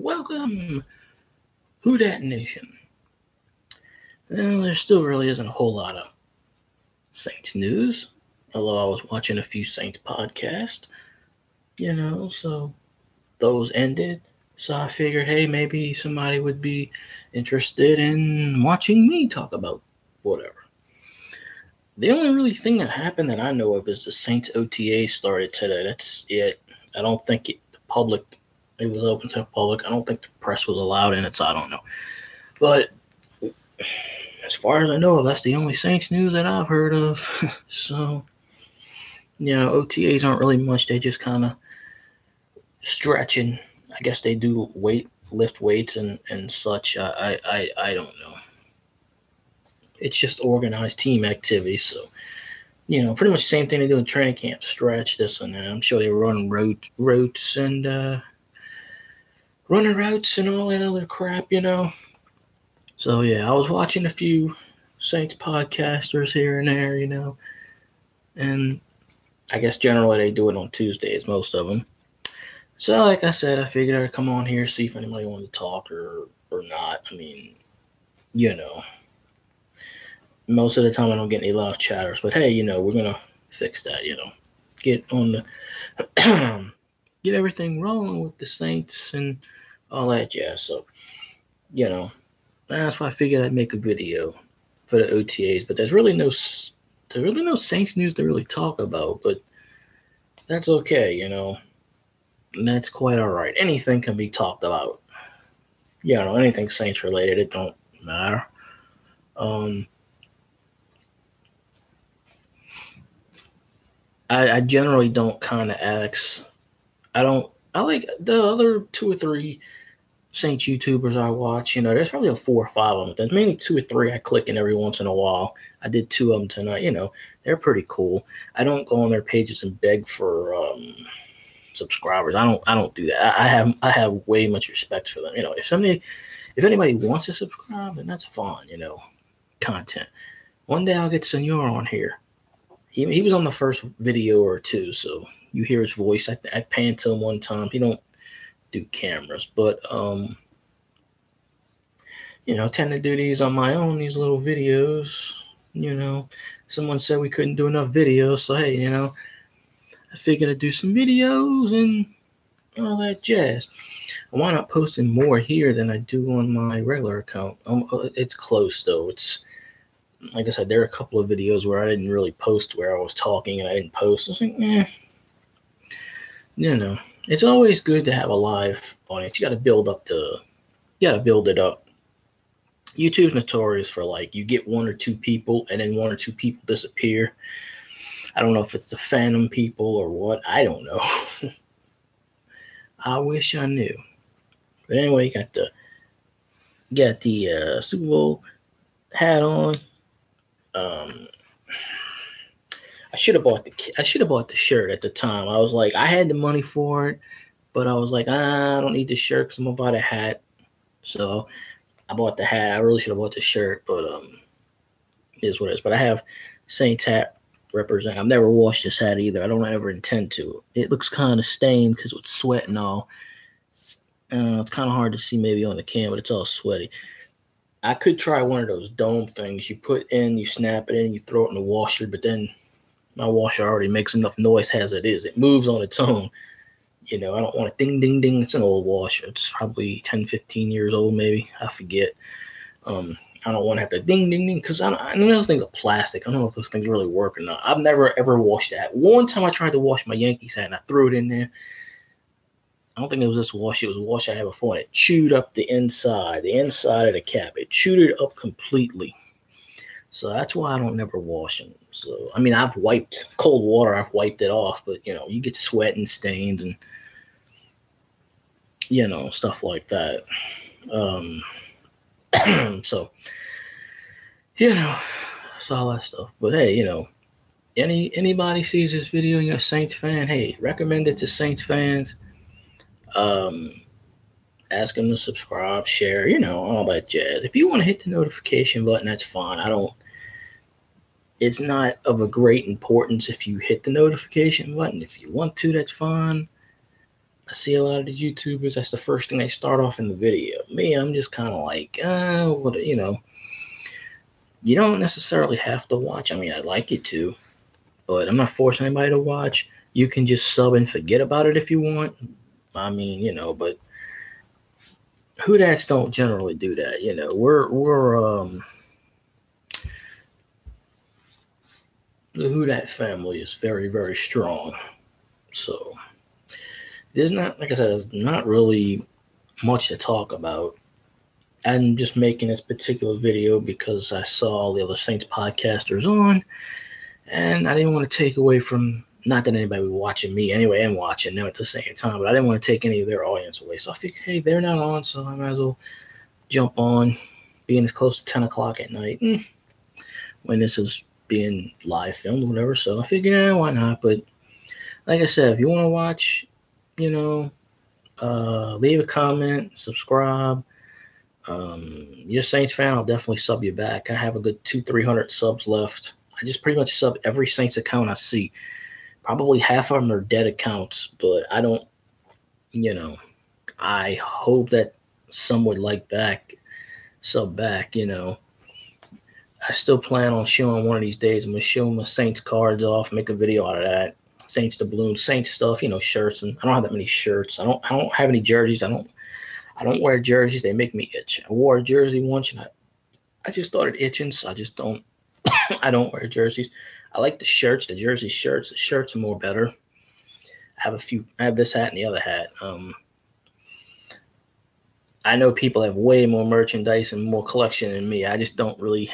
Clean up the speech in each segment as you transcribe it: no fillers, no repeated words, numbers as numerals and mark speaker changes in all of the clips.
Speaker 1: Welcome, Who Dat Nation. Well, there still really isn't a whole lot of Saints news, although I was watching a few Saints podcasts, so those ended. So I figured, hey, maybe somebody would be interested in watching me talk about whatever. The only really thing that happened that I know of is the Saints OTA started today. That's it. I don't think it was open to the public. I don't think the press was allowed in it, so I don't know. But as far as I know, that's the only Saints news that I've heard of. So, OTAs aren't really much. They just kind of stretching. I guess they do lift weights and such. I don't know. It's just organized team activity. So, pretty much the same thing they do in training camp. Stretch, this and that. I'm sure they run routes and running routes and all that other crap, So, yeah, I was watching a few Saints podcasters here and there, and I guess generally they do it on Tuesdays, most of them. So, like I said, I figured I'd come on here, see if anybody wanted to talk or not. I mean, most of the time I don't get any live chatters, but hey, we're going to fix that, get on the, get everything rolling with the Saints and all that jazz. So, that's why I figured I'd make a video for the OTAs, but there's really no Saints news to really talk about, but that's okay, and that's quite all right. Anything can be talked about. Anything Saints related, it don't matter. I generally don't kind of ask. I like the other 2 or 3 Saints YouTubers I watch. There's probably 4 or 5 of them. There's mainly 2 or 3 I click in every once in a while. I did 2 of them tonight. They're pretty cool. I don't go on their pages and beg for subscribers. I don't do that. I have way much respect for them. If anybody wants to subscribe, then that's fine. Content. One day I'll get Senor on here. He was on the first video or 2, so you hear his voice. I panned to him one time. He don't do cameras, but tend to do these on my own, these little videos. Someone said we couldn't do enough videos, so hey, I figured I'd do some videos and all that jazz. I wind up posting more here than I do on my regular account. It's close though. It's like I said, there are a couple of videos where I didn't really post where I was talking and I didn't post. I was like, it's always good to have a live audience. You got to build it up. YouTube's notorious for you get 1 or 2 people and then 1 or 2 people disappear. I don't know if it's the phantom people or what. I don't know. I wish I knew. But anyway, you got the Super Bowl hat on. I should have bought the shirt at the time. I was like, I had the money for it, but I was like, I don't need the shirt because I'm gonna buy the hat. So I bought the hat. I really should have bought the shirt, but it is what it is. But I have Saints hat represent. I've never washed this hat either. I don't ever intend to. It looks kind of stained because with sweat and all. It's kind of hard to see maybe on the cam, but it's all sweaty. I could try one of those dome things. You put in, you snap it in, you throw it in the washer, but then my washer already makes enough noise as it is. It moves on its own. I don't want a ding, ding, ding. It's an old washer. It's probably 10, 15 years old maybe. I forget. I don't want to have to ding, ding, ding because I know those things are plastic. I don't know if those things really work or not. I've never, ever washed that. One time I tried to wash my Yankees hat and I threw it in there. I don't think it was this wash. It was a wash I had before, and it chewed up the inside of the cap. It chewed it up completely. So that's why I don't never wash them. So, I mean, I've wiped cold water. I've wiped it off, but, you get sweat and stains and, stuff like that. So, it's all that stuff. But, hey, anybody sees this video and you're a Saints fan, hey, recommend it to Saints fans. Ask them to subscribe, share, all that jazz. If you want to hit the notification button, that's fine. It's not of a great importance if you hit the notification button. If you want to, that's fine. I see a lot of these YouTubers, that's the first thing they start off in the video. Me, I'm just kind of like, you know, you don't necessarily have to watch. I mean, I'd like you to, but I'm not forcing anybody to watch. You can just sub and forget about it if you want. I mean, you know, but who that's don't generally do that. You know, the Who Dat family is very, very strong. So there's not, like I said, there's not really much to talk about. I'm just making this particular video because I saw all the other Saints podcasters on, and I didn't want to take away from, not that anybody was watching me anyway, and watching them at the same time, but I didn't want to take any of their audience away. So I figured, hey, they're not on, so I might as well jump on, being as close to 10 o'clock at night when this is being live filmed or whatever. So I figured, why not? But like I said, if you want to watch, you know, leave a comment, subscribe. You're a Saints fan, I'll definitely sub you back. I have a good 200-300 subs left. I just pretty much sub every Saints account I see. Probably half of them are dead accounts, but I don't, you know, I hope that some would sub back, you know. I still plan on showing one of these days. I'm going to show my Saints cards off, make a video out of that. Saints doubloons, Saints stuff, you know, shirts. And I don't have that many shirts. I don't have any jerseys. I don't wear jerseys. They make me itch. I wore a jersey once, and I just started itching, so I just don't I don't wear jerseys. I like the shirts, the jersey shirts. The shirts are more better. I have this hat and the other hat. I know people have way more merchandise and more collection than me. I just don't really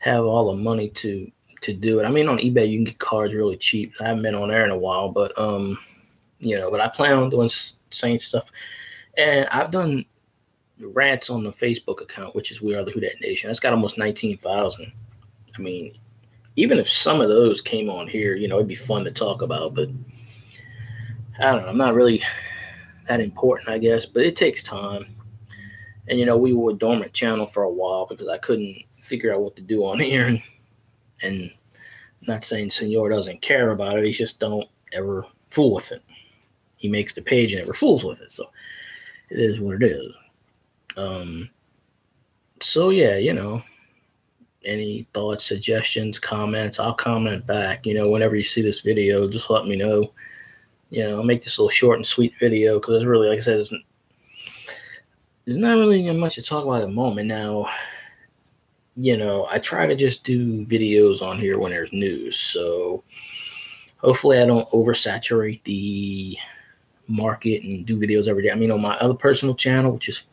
Speaker 1: have all the money to do it. I mean, on eBay you can get cards really cheap. I haven't been on there in a while, but you know, but I plan on doing Saints stuff. And I've done rants on the Facebook account, which is We Are the Who Dat Nation. That's got almost 19,000. I mean, even if some of those came on here, you know, it'd be fun to talk about. But I don't know. I'm not really that important, I guess. But it takes time. And, you know, we were a dormant channel for a while because I couldn't figure out what to do on here. And I'm not saying Senor doesn't care about it. He just don't ever fool with it. He makes the page and never fools with it. So it is what it is. So, yeah, you know, any thoughts, suggestions, comments, I'll comment back. You know, whenever you see this video, just let me know. You know, I'll make this a little short and sweet video because it's really, like I said, there's not really much to talk about at the moment. Now, you know, I try to just do videos on here when there's news. So hopefully I don't oversaturate the market and do videos every day. I mean, on my other personal channel, which is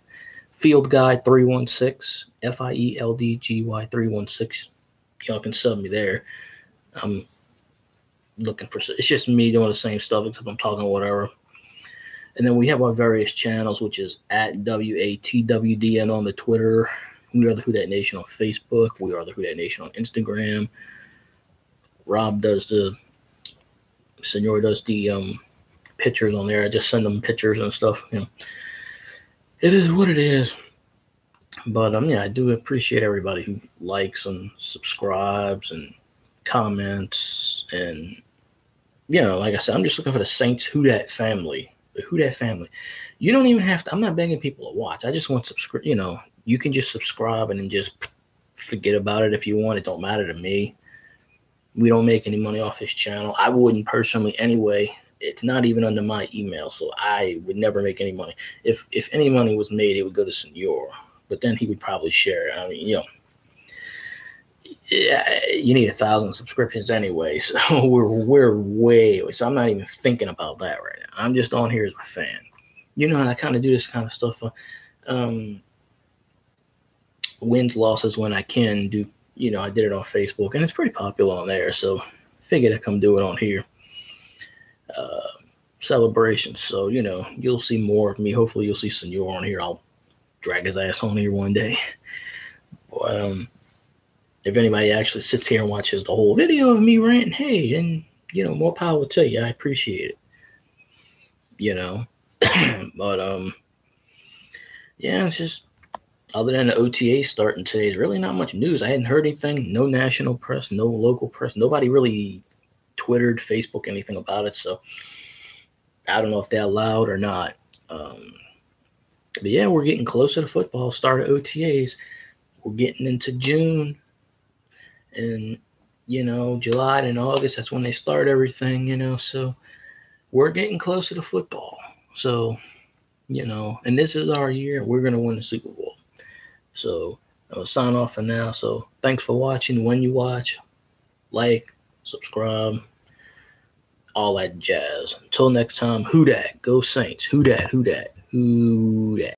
Speaker 1: Field Guy 316, FIELDGY 316, y'all can sub me there. I'm looking for, it's just me doing the same stuff except I'm talking whatever. And then we have our various channels, which is at WATWDN on the Twitter. We Are the Who Dat Nation on Facebook. We Are the Who Dat Nation on Instagram. Rob does Senor does the pictures on there. I just send them pictures and stuff. You know, it is what it is. But yeah, I do appreciate everybody who likes and subscribes and comments. And, you know, like I said, I'm just looking for the Saints Who Dat family. The Who Dat family. You don't even have to, I'm not begging people to watch. I just want subscribe. You know, you can just subscribe and then just forget about it if you want. It don't matter to me. We don't make any money off this channel. I wouldn't personally anyway. It's not even under my email, so I would never make any money. If any money was made, it would go to Senor. But then he would probably share it. I mean, you know, you need 1,000 subscriptions anyway, so we're way away. So I'm not even thinking about that right now. I'm just on here as a fan. You know, and I kind of do this kind of stuff. Wins, losses when I can do. You know, I did it on Facebook, and it's pretty popular on there. So figured I'd come do it on here. Celebrations. So, you know, you'll see more of me. Hopefully you'll see Senor on here. I'll drag his ass on here one day. If anybody actually sits here and watches the whole video of me ranting, hey, then, you know, more power to you. I appreciate it. You know, but, yeah, it's just, other than the OTA starting today, there's really not much news. I hadn't heard anything. No national press, no local press. Nobody really Twittered, Facebook, anything about it. So I don't know if they're allowed or not. But yeah, we're getting closer to football. Start of OTAs. We're getting into June, and July and August. That's when they start everything. So we're getting closer to football. So and this is our year. We're gonna win the Super Bowl. So I'll sign off for now. So thanks for watching. When you watch, like, subscribe, all that jazz. Until next time, who dat? Go Saints. Who dat? Who dat? Who dat?